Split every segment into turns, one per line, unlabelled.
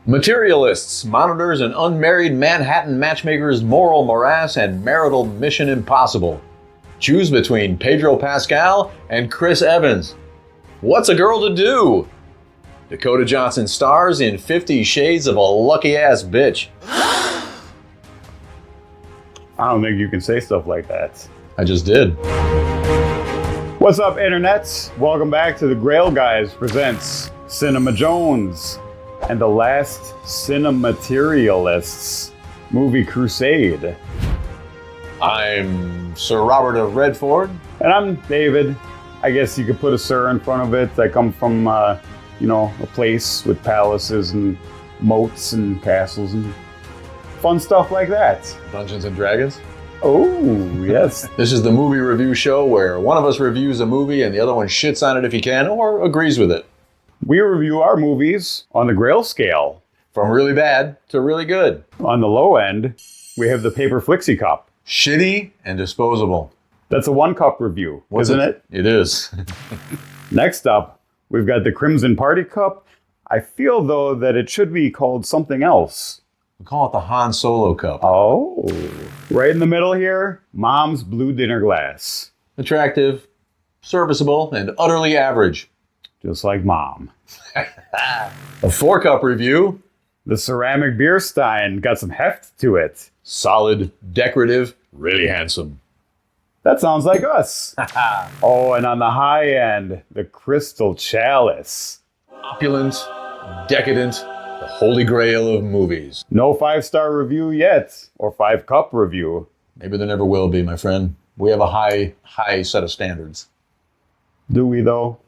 Materialists monitors an unmarried Manhattan matchmaker's moral morass and marital mission impossible. Choose between Pedro Pascal and Chris Evans. What's a girl to do? Dakota Johnson stars in 50 Shades of a Lucky-Ass Bitch.
I don't think you can say stuff like that.
I just did.
What's up, internets? Welcome back to the Grail Guys presents Cinema Jones and the last Cinematerialists movie crusade.
I'm Sir Robert of Redford.
And I'm David. I guess you could put a sir in front of it. I come from, a place with palaces and moats and castles and fun stuff like that.
Dungeons and Dragons.
Oh, yes.
This is the movie review show where one of us reviews a movie and the other one shits on it if he can or agrees with it.
We review our movies on the Grail Scale.
From really bad to really good.
On the low end, we have the Paper Flixie Cup.
Shitty and disposable.
That's a 1-cup review, isn't it?
It is.
Next up, we've got the Crimson Party Cup. I feel, though, that it should be called something else.
We call it the Han Solo Cup.
Oh. Right in the middle here, Mom's Blue Dinner Glass.
Attractive, serviceable, and utterly average.
Just like Mom.
A 4-cup review.
The Ceramic Beer Stein got some heft to it.
Solid, decorative, really handsome.
That sounds like us. Oh, and on the high end, the Crystal Chalice.
Opulent, decadent, the holy grail of movies.
No 5-star review yet, or 5-cup review.
Maybe there never will be, my friend. We have a high set of standards.
Do we, though?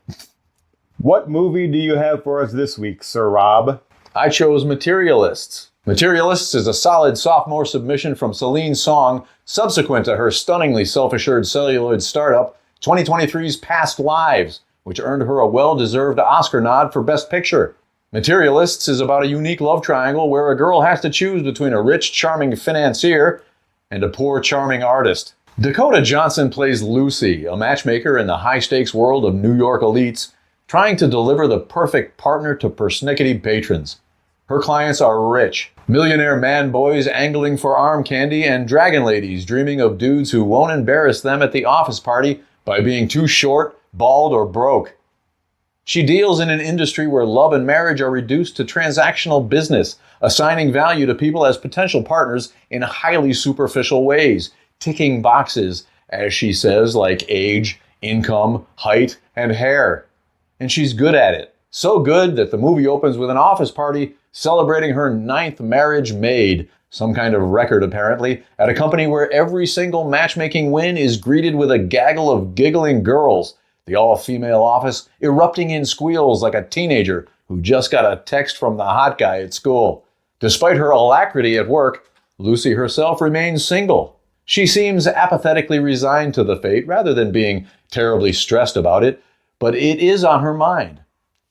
What movie do you have for us this week, Sir Rob?
I chose Materialists. Materialists is a solid sophomore submission from Celine Song, subsequent to her stunningly self-assured celluloid startup, 2023's Past Lives, which earned her a well-deserved Oscar nod for Best Picture. Materialists is about a unique love triangle where a girl has to choose between a rich, charming financier and a poor, charming artist. Dakota Johnson plays Lucy, a matchmaker in the high-stakes world of New York elites, trying to deliver the perfect partner to persnickety patrons. Her clients are rich, millionaire man boys angling for arm candy and dragon ladies dreaming of dudes who won't embarrass them at the office party by being too short, bald, or broke. She deals in an industry where love and marriage are reduced to transactional business, assigning value to people as potential partners in highly superficial ways, ticking boxes, as she says, like age, income, height, and hair. And she's good at it. So good that the movie opens with an office party celebrating her 9th marriage made, some kind of record apparently, at a company where every single matchmaking win is greeted with a gaggle of giggling girls, the all-female office erupting in squeals like a teenager who just got a text from the hot guy at school. Despite her alacrity at work, Lucy herself remains single. She seems apathetically resigned to the fate rather than being terribly stressed about it, but it is on her mind.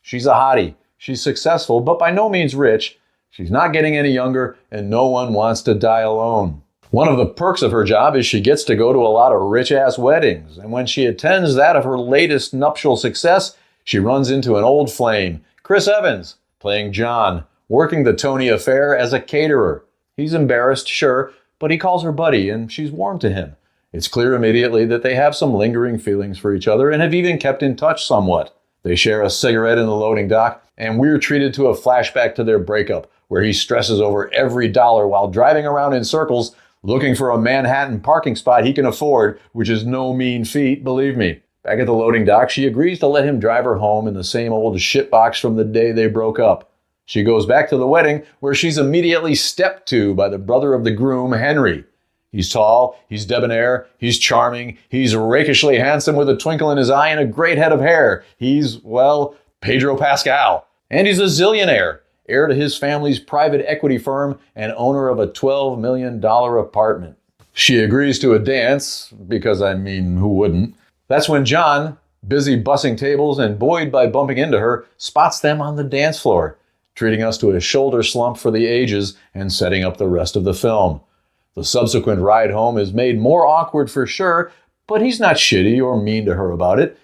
She's a hottie. She's successful, but by no means rich. She's not getting any younger, and no one wants to die alone. One of the perks of her job is she gets to go to a lot of rich-ass weddings, and when she attends that of her latest nuptial success, she runs into an old flame, Chris Evans, playing John, working the Tony affair as a caterer. He's embarrassed, sure, but he calls her buddy, and she's warm to him. It's clear immediately that they have some lingering feelings for each other and have even kept in touch somewhat. They share a cigarette in the loading dock, and we're treated to a flashback to their breakup, where he stresses over every dollar while driving around in circles looking for a Manhattan parking spot he can afford, which is no mean feat, believe me. Back at the loading dock, she agrees to let him drive her home in the same old shitbox from the day they broke up. She goes back to the wedding, where she's immediately stepped to by the brother of the groom, Henry. He's tall, he's debonair, he's charming, he's rakishly handsome with a twinkle in his eye and a great head of hair. He's, well, Pedro Pascal. And he's a zillionaire, heir to his family's private equity firm and owner of a $12 million apartment. She agrees to a dance, because who wouldn't? That's when John, busy bussing tables and buoyed by bumping into her, spots them on the dance floor, treating us to a shoulder slump for the ages and setting up the rest of the film. The subsequent ride home is made more awkward for sure, but he's not shitty or mean to her about it.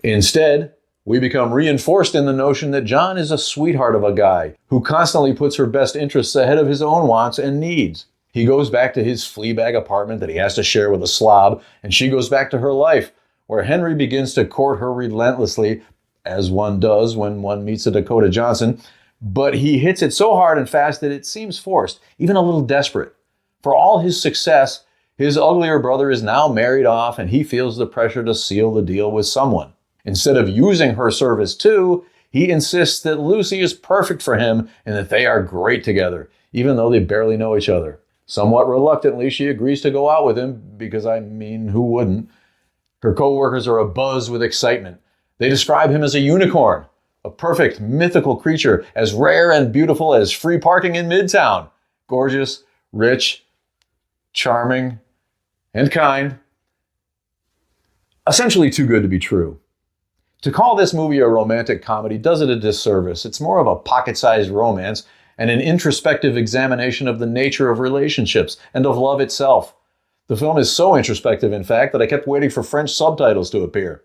Instead, We become reinforced in the notion that John is a sweetheart of a guy who constantly puts her best interests ahead of his own wants and needs. He goes back to his Fleabag apartment that he has to share with a slob, and she goes back to her life, where Henry begins to court her relentlessly, as one does when one meets a Dakota Johnson, but he hits it so hard and fast that it seems forced, even a little desperate. For all his success, his uglier brother is now married off, and he feels the pressure to seal the deal with someone. Instead of using her service too, he insists that Lucy is perfect for him and that they are great together, even though they barely know each other. Somewhat reluctantly, she agrees to go out with him because, who wouldn't? Her co-workers are abuzz with excitement. They describe him as a unicorn, a perfect mythical creature, as rare and beautiful as free parking in Midtown. Gorgeous, rich, charming, and kind. Essentially too good to be true. To call this movie a romantic comedy does it a disservice. It's more of a pocket-sized romance and an introspective examination of the nature of relationships and of love itself. The film is so introspective, in fact, that I kept waiting for French subtitles to appear.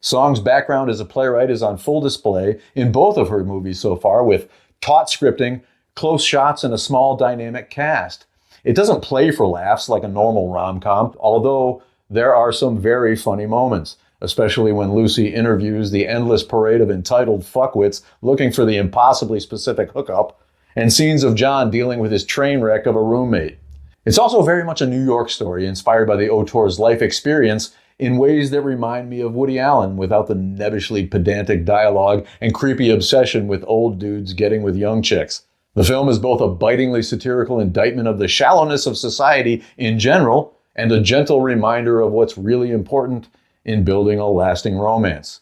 Song's background as a playwright is on full display in both of her movies so far, with taut scripting, close shots, and a small dynamic cast. It doesn't play for laughs like a normal rom-com, although there are some very funny moments, especially when Lucy interviews the endless parade of entitled fuckwits looking for the impossibly specific hookup, and scenes of John dealing with his train wreck of a roommate. It's also very much a New York story inspired by the auteur's life experience in ways that remind me of Woody Allen without the nebbishly pedantic dialogue and creepy obsession with old dudes getting with young chicks. The film is both a bitingly satirical indictment of the shallowness of society in general and a gentle reminder of what's really important in building a lasting romance.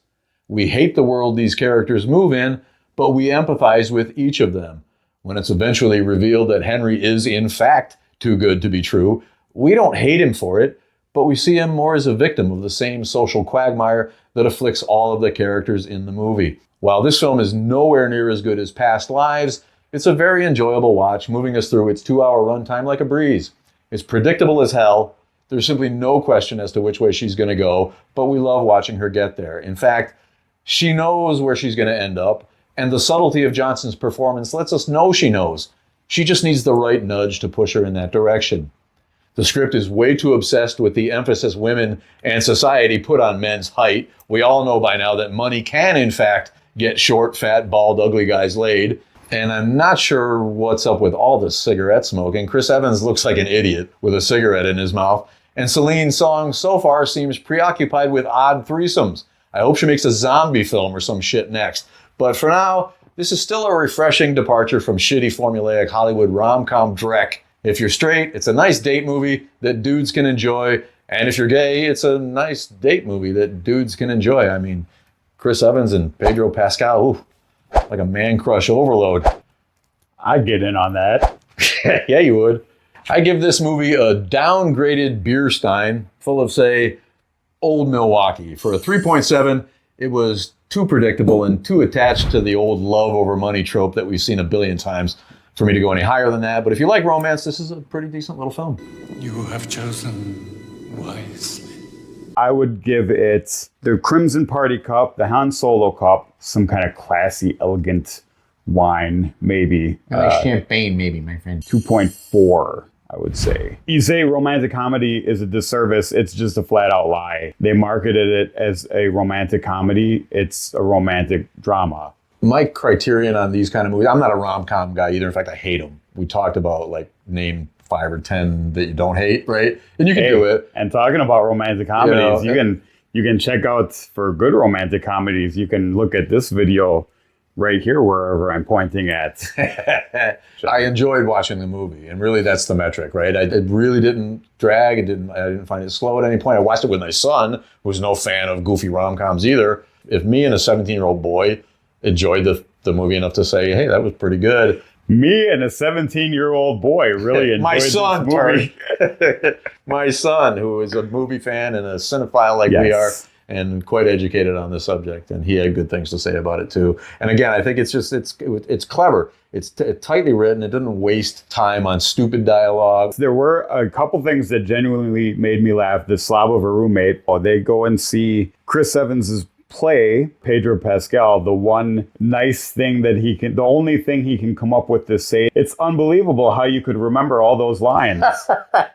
We hate the world these characters move in, but we empathize with each of them. When it's eventually revealed that Henry is, in fact, too good to be true, we don't hate him for it, but we see him more as a victim of the same social quagmire that afflicts all of the characters in the movie. While this film is nowhere near as good as Past Lives, it's a very enjoyable watch, moving us through its 2-hour runtime like a breeze. It's predictable as hell. There's simply no question as to which way she's going to go, but we love watching her get there. In fact, she knows where she's going to end up, and the subtlety of Johnson's performance lets us know she knows. She just needs the right nudge to push her in that direction. The script is way too obsessed with the emphasis women and society put on men's height. We all know by now that money can, in fact, get short, fat, bald, ugly guys laid. And I'm not sure what's up with all this cigarette smoking. Chris Evans looks like an idiot with a cigarette in his mouth. And Celine Song so far seems preoccupied with odd threesomes. I hope she makes a zombie film or some shit next. But for now, this is still a refreshing departure from shitty formulaic Hollywood rom-com dreck. If you're straight, it's a nice date movie that dudes can enjoy. And if you're gay, it's a nice date movie that dudes can enjoy. I mean, Chris Evans and Pedro Pascal, ooh, like a man crush overload.
I'd get in on that.
Yeah, you would. I give this movie a downgraded beer stein full of, say, Old Milwaukee. For a 3.7, it was too predictable and too attached to the old love over money trope that we've seen a billion times for me to go any higher than that. But if you like romance, this is a pretty decent little film.
You have chosen wisely.
I would give it the Crimson Party Cup, the Han Solo Cup, some kind of classy, elegant wine, maybe.
Champagne, maybe, my friend.
2.4, I would say. You say romantic comedy is a disservice. It's just a flat out lie. They marketed it as a romantic comedy. It's a romantic drama.
My criterion on these kind of movies, I'm not a rom-com guy either. In fact, I hate them. We talked about, like, name 5 or 10 that you don't hate, right? And you can do it.
And talking about romantic comedies, you can check out for good romantic comedies. You can look at this video right here, wherever I'm pointing at.
I enjoyed watching the movie, and really that's the metric, right? It really didn't drag. I didn't find it slow at any point. I watched it with my son, who's no fan of goofy rom-coms either. If me and a 17-year-old boy enjoyed the movie enough to say, hey, that was pretty good.
Me and a 17-year-old boy really enjoyed
my son,
this movie.
My son, who is a movie fan and a cinephile like we are, and quite educated on the subject, and he had good things to say about it too. And again, I think it's clever. It's tightly written. It didn't waste time on stupid dialogue.
There were a couple things that genuinely made me laugh. The slob of a roommate. Oh, they go and see Chris Evans' play Pedro Pascal, the one nice thing that the only thing he can come up with to say, it's unbelievable how you could remember all those lines.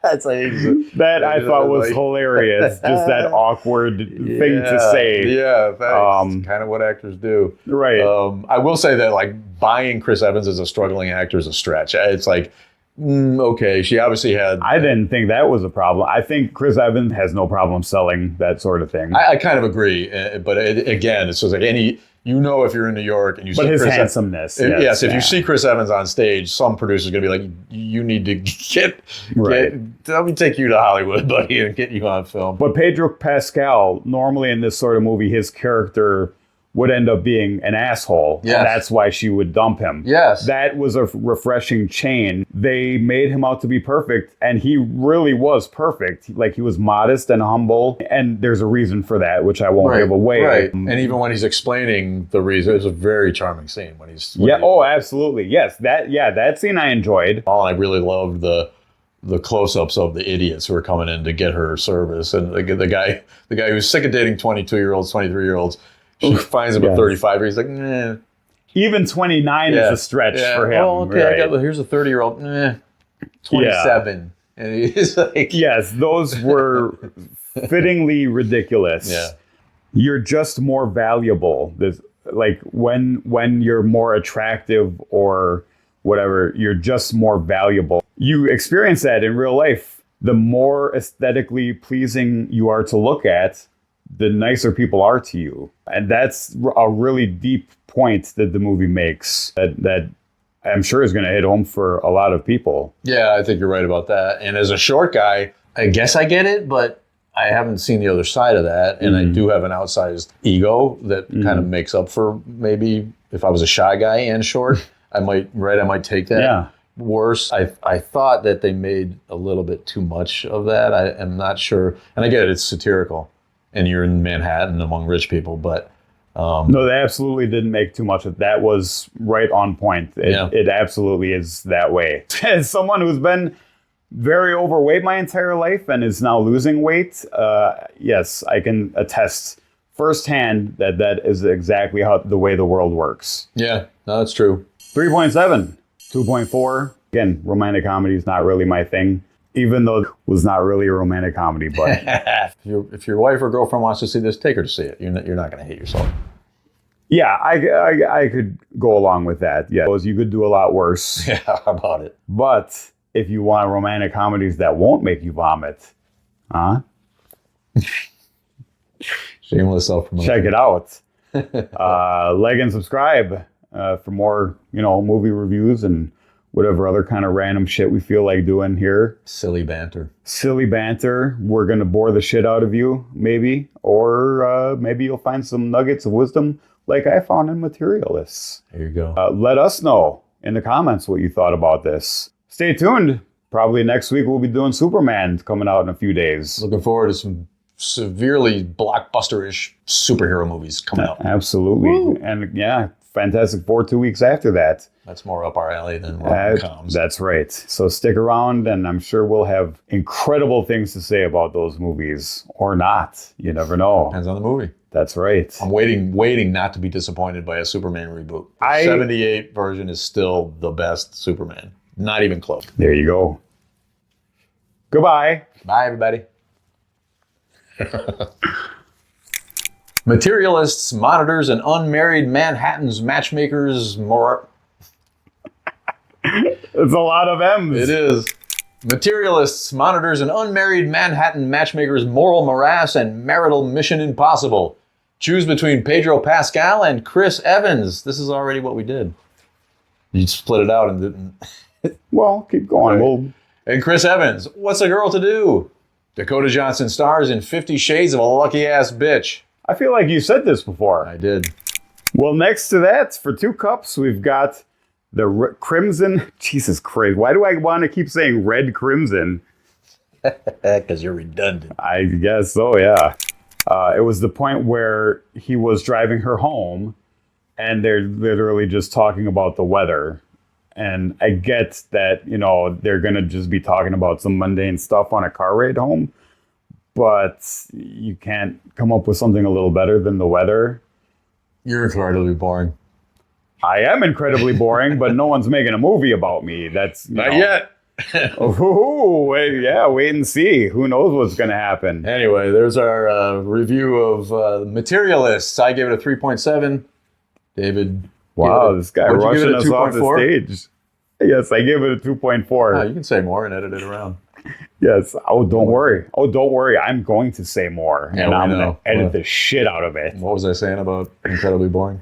That's like,
That I thought was hilarious. Just that awkward thing to say.
Yeah, that's kind of what actors do.
Right.
I will say that like buying Chris Evans as a struggling actor is a stretch. It's like, okay, she obviously had...
I didn't think that was a problem. I think Chris Evans has no problem selling that sort of thing.
I kind of agree. But again, it's just like if you're in New York and you see
his
Chris
handsomeness.
Yes, if you see Chris Evans on stage, some producer's going to be like, you need to get, let me take you to Hollywood, buddy, and get you on film.
But Pedro Pascal, normally in this sort of movie, his character would end up being an asshole.
Yes.
And that's why she would dump him.
Yes.
That was a refreshing change. They made him out to be perfect, and he really was perfect. Like, he was modest and humble, and there's a reason for that, which I won't give away.
Right. And even when he's explaining the reason, it's a very charming scene when he's...
Absolutely. Yes. That scene I enjoyed.
Oh, and I really loved the close-ups of the idiots who were coming in to get her service. And the guy who's sick of dating 22-year-olds, 23-year-olds, she finds him at 35. He's like, nah.
Even 29 is a stretch for him.
Oh, okay. Right. Here's a 30-year-old. 27. Yeah. And he's like...
Yes, those were fittingly ridiculous.
Yeah.
You're just more valuable. Like when you're more attractive or whatever, you're just more valuable. You experience that in real life. The more aesthetically pleasing you are to look at, the nicer people are to you. And that's a really deep point that the movie makes that I'm sure is going to hit home for a lot of people.
Yeah, I think you're right about that. And as a short guy, I guess I get it, but I haven't seen the other side of that. And I do have an outsized ego that kind of makes up for maybe if I was a shy guy and short, I might take that.
Yeah.
Worse. I thought that they made a little bit too much of that. I am not sure. And I get it, it's satirical. And you're in Manhattan among rich people, but...
no, they absolutely didn't make too much of it. That was right on point. It absolutely is that way. As someone who's been very overweight my entire life and is now losing weight, yes, I can attest firsthand that is exactly the way the world works.
Yeah, no, that's true.
3.7, 2.4. Again, romantic comedy is not really my thing. Even though it was not really a romantic comedy, but
if your wife or girlfriend wants to see this, take her to see it. You're not going to hate yourself.
Yeah, I could go along with that. Yeah, you could do a lot worse.
Yeah, how about it?
But if you want romantic comedies that won't make you vomit,
Shameless self-promotion.
Check it out. Like and subscribe for more, movie reviews and whatever other kind of random shit we feel like doing here.
Silly banter.
We're going to bore the shit out of you, maybe. Or maybe you'll find some nuggets of wisdom like I found in Materialists.
There you go.
Let us know in the comments what you thought about this. Stay tuned. Probably next week we'll be doing Superman coming out in a few days.
Looking forward to some severely blockbuster-ish superhero movies coming out.
Absolutely. Woo. And yeah, Fantastic Four 2 weeks after that.
That's more up our alley than rom-coms.
That's right. So stick around, and I'm sure we'll have incredible things to say about those movies. Or not. You never know.
Depends on the movie.
That's right.
I'm waiting not to be disappointed by a Superman reboot. The 78 version is still the best Superman. Not even close.
There you go. Goodbye.
Bye, everybody. Materialists, monitors, and unmarried Manhattan's matchmakers more...
It's a lot of M's.
It is. Materialists, monitors, and unmarried Manhattan matchmakers moral morass and marital mission impossible. Choose between Pedro Pascal and Chris Evans. This is already what we did. You split it out and didn't...
Well, keep going.
Right. And Chris Evans, what's a girl to do? Dakota Johnson stars in 50 Shades of a Lucky-Ass Bitch.
I feel like you said this before.
I did.
Well, next to that, for 2 cups, we've got the Crimson... Jesus Christ, why do I want to keep saying Red Crimson?
Because you're redundant.
I guess so, yeah. It was the point where he was driving her home, and they're literally just talking about the weather. And I get that, they're going to just be talking about some mundane stuff on a car ride home. but you can't come up with something a little better than the weather.
You're incredibly boring.
I am incredibly boring, but no one's making a movie about me. That's
Not yet.
Wait and see. Who knows what's going to happen?
Anyway, there's our review of Materialists. I gave it a 3.7. David.
Wow, this guy rushing us off the
2.4?
stage. Yes, I gave it a 2.4.
You can say more and edit it around.
Yes. Oh, don't worry. I'm going to say more.
Yeah,
and I'm going
know.
to edit the shit out of it.
What was I saying about incredibly boring?